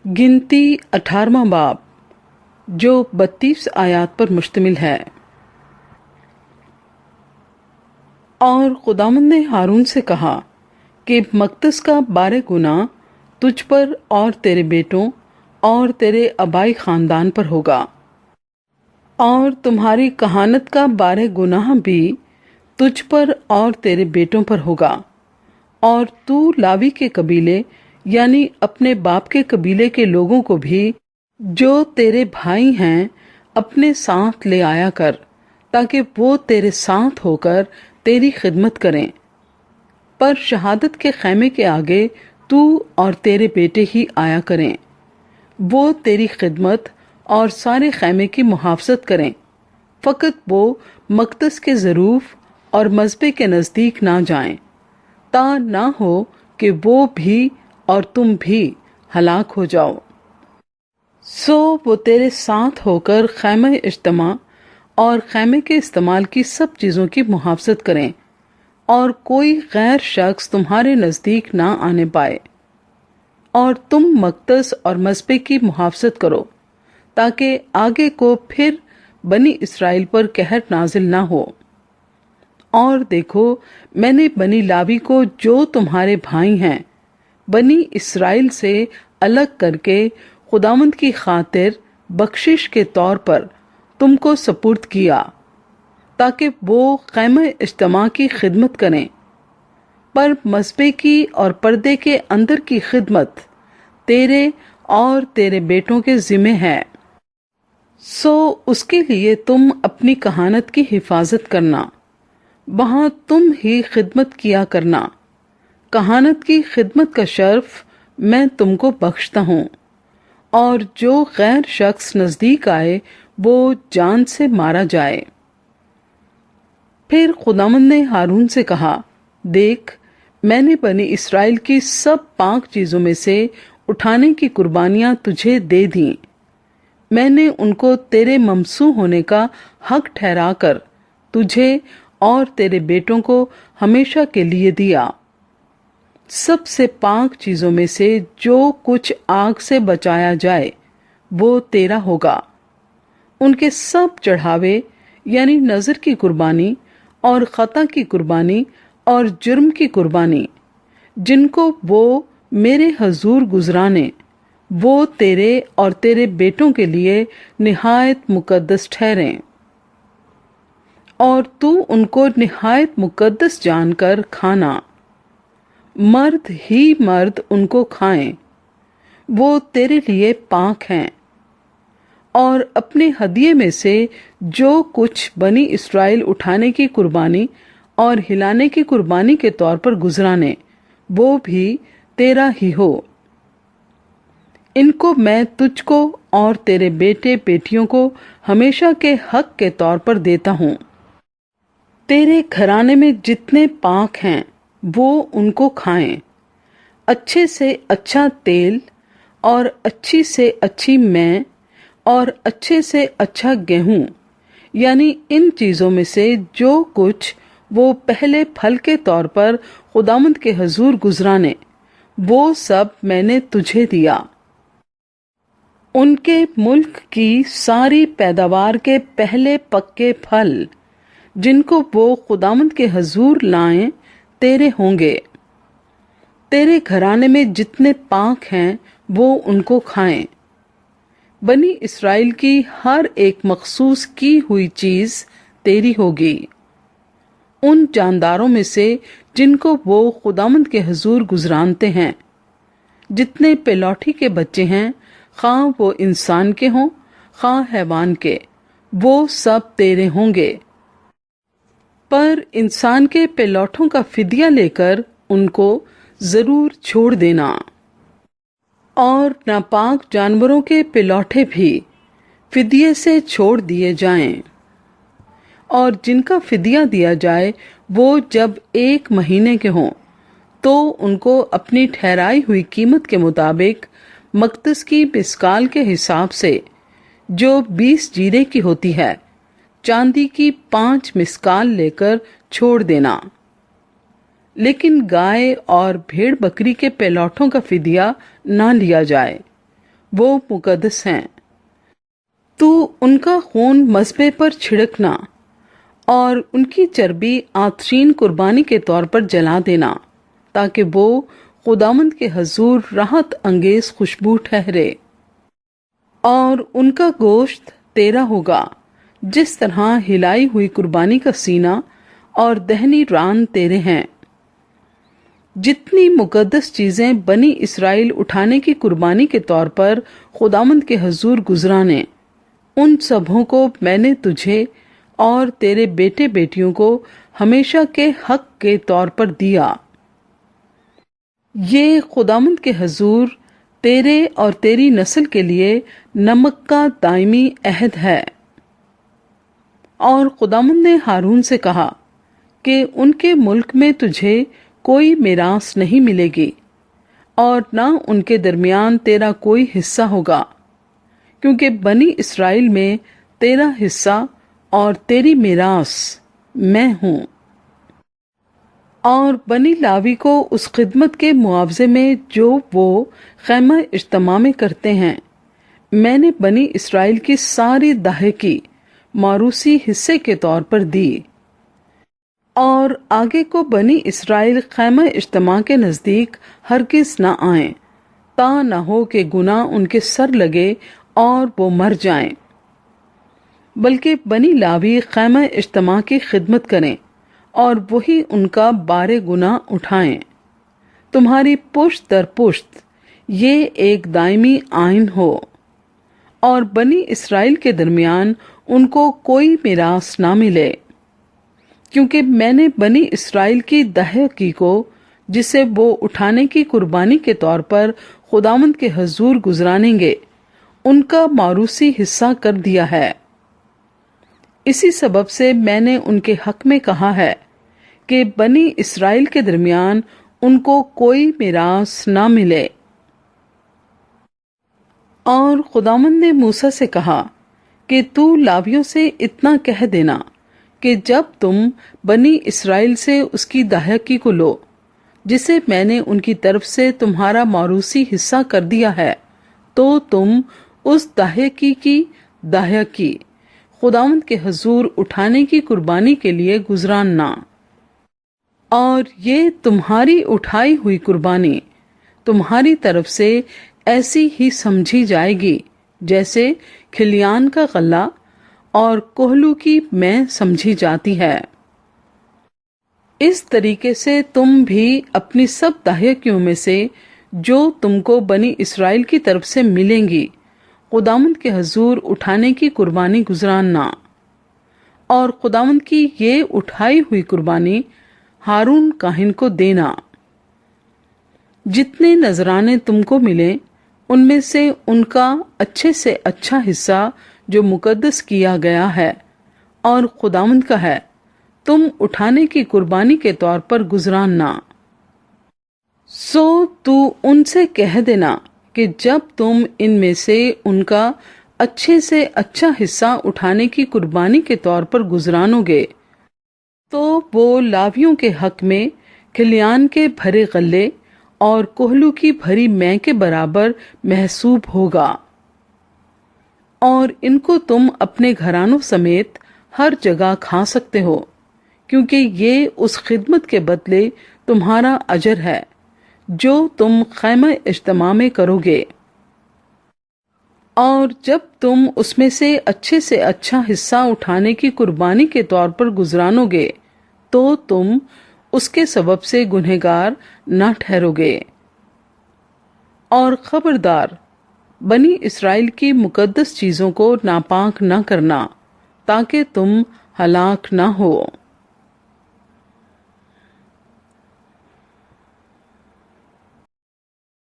गिनती 18वां बाब जो 32 आयात पर मुश्तमिल है। और खुदावंद ने हारून से कहा कि मकदस का 12 गुना तुझ पर और तेरे बेटों और तेरे आबाई खानदान पर होगा, और तुम्हारी कहानत का 12 गुनाह भी तुझ पर और तेरे बेटों पर होगा। और तू लावी के कबीले यानी अपने बाप के कबीले के लोगों को भी जो तेरे भाई हैं अपने साथ ले आया कर, ताकि वो तेरे साथ होकर तेरी खिदमत करें। पर शहादत के खैमे के आगे तू और तेरे बेटे ही आया करें। वो तेरी खिदमत और सारे खैमे की मुहाफजत करें। फकत वो मकदस के ज़रूफ और मज़बे के नज़दीक ना जाएं, ता ना हो कि वो भी और तुम भी हलाक हो जाओ। सो वो तेरे साथ होकर खैमे इज्तिमा और खैमे के इस्तेमाल की सब चीज़ों की मुहाफजत करें, और कोई गैर शख्स तुम्हारे नज़दीक ना आने पाए। और तुम मकदस और मज़बे की मुहाफजत करो, ताकि आगे को फिर बनी इसराइल पर कहर नाजिल ना हो। और देखो, मैंने बनी लावी को जो तुम्हारे भाई हैं बनी इसराइल से अलग करके खुदावंद की खातिर बख्शिश के तौर पर तुमको सपुर्द किया, ताकि वो क़ैमे इज्तिमा की खिदमत करें। पर मज़बे की और पर्दे के अंदर की खिदमत तेरे और तेरे बेटों के ज़िम्मे है। सो उसके लिए तुम अपनी कहानत की हिफाजत करना, वहाँ तुम ही खिदमत किया करना। कहानत की खिदमत का शर्फ मैं तुमको बख्शता हूँ, और जो गैर शख्स नज़दीक आए वो जान से मारा जाए। फिर खुदावंद ने हारून से कहा, देख, मैंने बनी इसराइल की सब पाक चीज़ों में से उठाने की कुर्बानियाँ तुझे दे दी। मैंने उनको तेरे ममसू होने का हक ठहरा कर तुझे और तेरे बेटों को हमेशा के लिए दिया। सबसे पाक चीजों में से जो कुछ आग से बचाया जाए वो तेरा होगा। उनके सब चढ़ावे यानी नजर की कुर्बानी और खता की कुर्बानी और जुर्म की कुर्बानी, जिनको वो मेरे हजूर गुजराने, वो तेरे और तेरे बेटों के लिए निहायत मुकद्दस ठहरें। और तू उनको निहायत मुकद्दस जानकर खाना। मर्द ही मर्द उनको खाएं, वो तेरे लिए पाक हैं। और अपने हदिये में से जो कुछ बनी इसराइल उठाने की कुर्बानी और हिलाने की कुर्बानी के तौर पर गुजराने, वो भी तेरा ही हो। इनको मैं तुझको और तेरे बेटे बेटियों को हमेशा के हक के तौर पर देता हूँ। तेरे घराने में जितने पाक हैं वो उनको खाएं। अच्छे से अच्छा तेल और अच्छी से अच्छी मैं और अच्छे से अच्छा गेहूं, यानी इन चीजों में से जो कुछ वो पहले फल के तौर पर खुदावंद के हजूर गुजराने, वो सब मैंने तुझे दिया। उनके मुल्क की सारी पैदावार के पहले पक्के फल, जिनको वो खुदावंद के हजूर लाएं, तेरे होंगे। तेरे घराने में जितने पाक हैं वो उनको खाएं। बनी इसराइल की हर एक मखसूस की हुई चीज तेरी होगी। उन जानदारों में से जिनको वो खुदावंद के हजूर गुजरानते हैं, जितने पेलौठी के बच्चे हैं, खां वो इंसान के हों खां हैवान के, वो सब तेरे होंगे। पर इंसान के पेलौठों का फिदिया लेकर उनको जरूर छोड़ देना। और नापाक जानवरों के पिलौठे भी फिदिये से छोड़ दिए जाएं। और जिनका फिदिया दिया जाए वो जब 1 महीने के हों, तो उनको अपनी ठहराई हुई कीमत के मुताबिक मकदस की मिस्काल के हिसाब से, जो 20 जीरे की होती है, चांदी की 5 मिस्काल लेकर छोड़ देना। लेकिन गाय और भेड़ बकरी के पेलौठों का फिदिया ना लिया जाए, وہ مقدس ہیں۔ تو ان کا خون مذبح پر چھڑکنا اور ان کی چربی آتشین قربانی کے طور پر جلا دینا، تاکہ وہ خداوند کے حضور راحت انگیز خوشبو ٹھہرے۔ اور ان کا گوشت تیرا ہوگا، جس طرح ہلائی ہوئی قربانی کا سینہ اور دہنی ران تیرے ہیں۔ جتنی مقدس چیزیں بنی اسرائیل اٹھانے کی قربانی کے طور پر خداوند کے حضور گزرانے، ان سبھوں کو میں نے تجھے اور تیرے بیٹے بیٹیوں کو ہمیشہ کے حق کے طور پر دیا۔ یہ خداوند کے حضور تیرے اور تیری نسل کے لیے نمک کا دائمی عہد ہے۔ اور خداوند نے ہارون سے کہا کہ ان کے ملک میں تجھے کوئی میراث نہیں ملے گی، اور نہ ان کے درمیان تیرا کوئی حصہ ہوگا، کیونکہ بنی اسرائیل میں تیرا حصہ اور تیری میراث میں ہوں۔ اور بنی لاوی کو اس خدمت کے معاوضے میں جو وہ خیمہ اجتماع میں کرتے ہیں، میں نے بنی اسرائیل کی ساری دہیکی موروثی حصے کے طور پر دی۔ اور آگے کو بنی اسرائیل خیمہ اجتماع کے نزدیک ہرگز نہ آئیں، تا نہ ہو کہ گناہ ان کے سر لگے اور وہ مر جائیں، بلکہ بنی لاوی خیمہ اجتماع کی خدمت کریں اور وہی ان کا بار گناہ اٹھائیں۔ تمہاری پشت در پشت یہ ایک دائمی آئین ہو، اور بنی اسرائیل کے درمیان ان کو کوئی میراث نہ ملے، کیونکہ میں نے بنی اسرائیل کی دہیکی کو، جسے وہ اٹھانے کی قربانی کے طور پر خداوند کے حضور گزرانیں گے، ان کا موروثی حصہ کر دیا ہے۔ اسی سبب سے میں نے ان کے حق میں کہا ہے کہ بنی اسرائیل کے درمیان ان کو کوئی میراث نہ ملے۔ اور خداوند نے موسیٰ سے کہا کہ تو لاویوں سے اتنا کہہ دینا کہ جب تم بنی اسرائیل سے اس کی دہیکی کو لو، جسے میں نے ان کی طرف سے تمہارا موروثی حصہ کر دیا ہے، تو تم اس دہیکی کی دہیکی خداوند کے حضور اٹھانے کی قربانی کے لیے گزراننا۔ اور یہ تمہاری اٹھائی ہوئی قربانی تمہاری طرف سے ایسی ہی سمجھی جائے گی جیسے کھلیان کا غلہ اور کوہلو کی میں سمجھی جاتی ہے۔ اس طریقے سے تم بھی اپنی سب دہیکیوں میں سے جو تم کو بنی اسرائیل کی طرف سے ملیں گی، خداوند کے حضور اٹھانے کی قربانی گزراننا۔ اور خداوند کی یہ اٹھائی ہوئی قربانی ہارون کاہن کو دینا۔ جتنے نذرانے تم کو ملیں، ان میں سے ان کا اچھے سے اچھا حصہ جو مقدس کیا گیا ہے اور خداوند کا ہے، تم اٹھانے کی قربانی کے طور پر گزراننا۔ سو تو ان سے کہہ دینا کہ جب تم ان میں سے ان کا اچھے سے اچھا حصہ اٹھانے کی قربانی کے طور پر گزرانو گے، تو وہ لاویوں کے حق میں کھلیان کے بھرے غلے اور کوہلو کی بھری میں کے برابر محسوب ہوگا۔ اور ان کو تم اپنے گھرانوں سمیت ہر جگہ کھا سکتے ہو، کیونکہ یہ اس خدمت کے بدلے تمہارا اجر ہے جو تم خیمہ اجتماع میں کرو گے۔ اور جب تم اس میں سے اچھا حصہ اٹھانے کی قربانی کے طور پر گزرانو گے، تو تم اس کے سبب سے گنہگار نہ ٹھہرو گے۔ اور خبردار، بنی اسرائیل کی مقدس چیزوں کو ناپاک نہ کرنا، تاکہ تم ہلاک نہ ہو۔